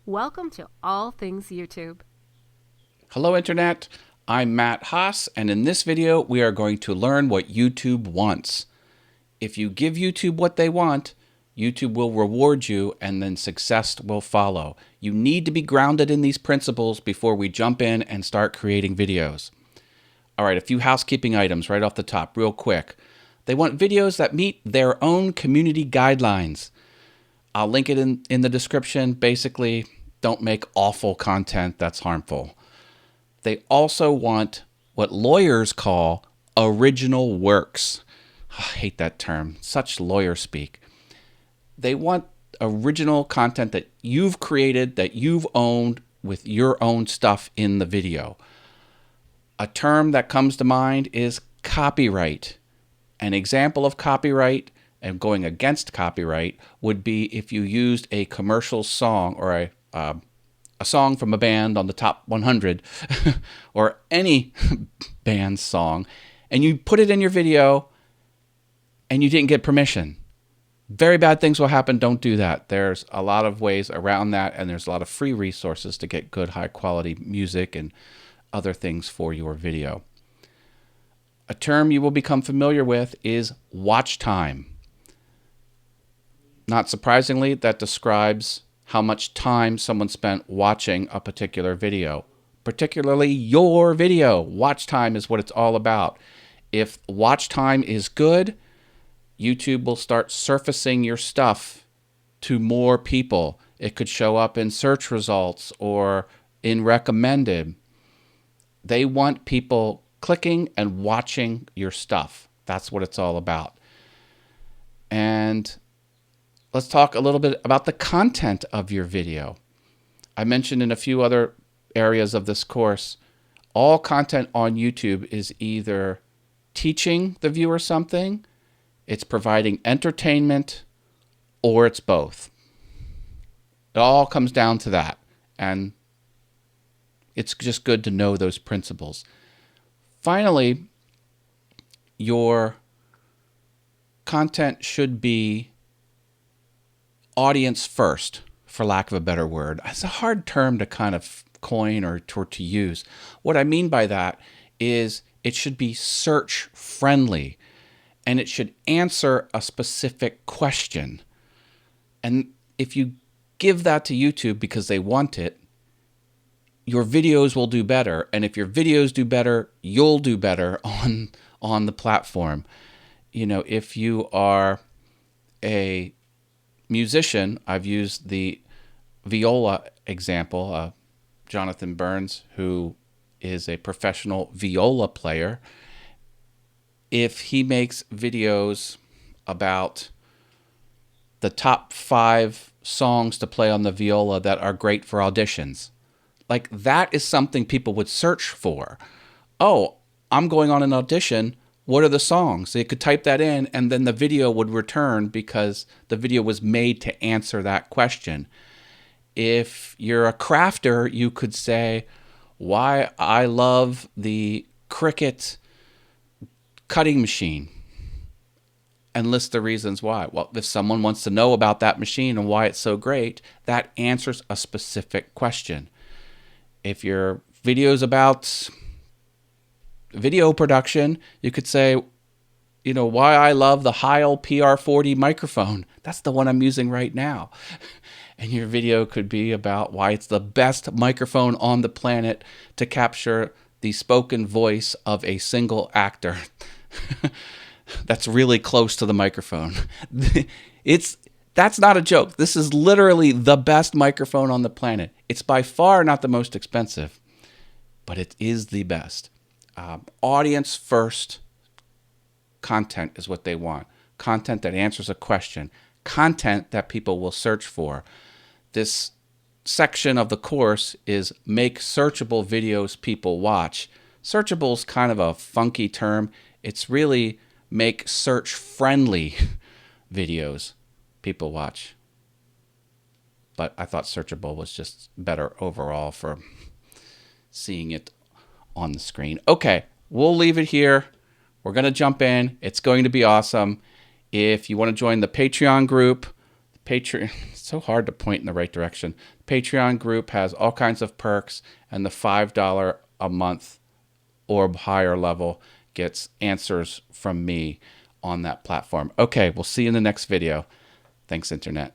Welcome to All Things YouTube. Hello Internet, I'm Matt Haas, and in this video we are going to learn what YouTube wants. If you give YouTube what they want, YouTube will reward you and then success will follow. You need to be grounded in these principles before we jump in and start creating videos. All right, a few housekeeping items right off the top, real quick. They want videos that meet their own community guidelines. I'll link it in the description. Basically, don't make awful content that's harmful. They also want what lawyers call original works. I hate that term, such lawyer speak. They want original content that you've created, that you've owned with your own stuff in the video. A term that comes to mind is copyright. An example of copyright and going against copyright would be if you used a commercial song or a song from a band on the top 100 or any band's song, and you put it in your video and you didn't get permission. Very bad things will happen. Don't do that. There's a lot of ways around that, and there's a lot of free resources to get good, high-quality music and other things for your video. A term you will become familiar with is watch time. Not surprisingly, that describes how much time someone spent watching a particular video, particularly your video. Watch time is what it's all about. If watch time is good, YouTube will start surfacing your stuff to more people. It could show up in search results or in recommended. They want people clicking and watching your stuff. That's what it's all about. And let's talk a little bit about the content of your video. I mentioned in a few other areas of this course, all content on YouTube is either teaching the viewer something, it's providing entertainment, or it's both. It all comes down to that. And it's just good to know those principles. Finally, your content should be audience first, for lack of a better word. It's a hard term to kind of coin or to use. What I mean by that is it should be search friendly, and it should answer a specific question. And if you give that to YouTube because they want it, your videos will do better. And if your videos do better, you'll do better on the platform. You know, if you are a musician, I've used the viola example. Jonathan Burns, who is a professional viola player, if he makes videos about the top 5 songs to play on the viola that are great for auditions, like that is something people would search for. Oh, I'm going on an audition. What are the songs? They could type that in, and then the video would return because the video was made to answer that question. If you're a crafter, you could say, why I love the Cricut cutting machine, and list the reasons why. Well, if someone wants to know about that machine and why it's so great, that answers a specific question. If your video is about video production, you could say, you know, why I love the Heil PR40 microphone. That's the one I'm using right now. And your video could be about why it's the best microphone on the planet to capture the spoken voice of a single actor that's really close to the microphone. That's not a joke. This is literally the best microphone on the planet. It's by far not the most expensive, but it is the best. Audience first content is what they want. Content that answers a question. Content that people will search for. This section of the course is make searchable videos people watch. Searchable is kind of a funky term. It's really make search friendly videos people watch. But I thought searchable was just better overall for seeing it on the screen. Okay, we'll leave it here. We're going to jump in. It's going to be awesome. If you want to join the Patreon group, Patreon, it's so hard to point in the right direction. Patreon group has all kinds of perks, and the $5 a month or higher level gets answers from me on that platform. Okay, we'll see you in the next video. Thanks, Internet.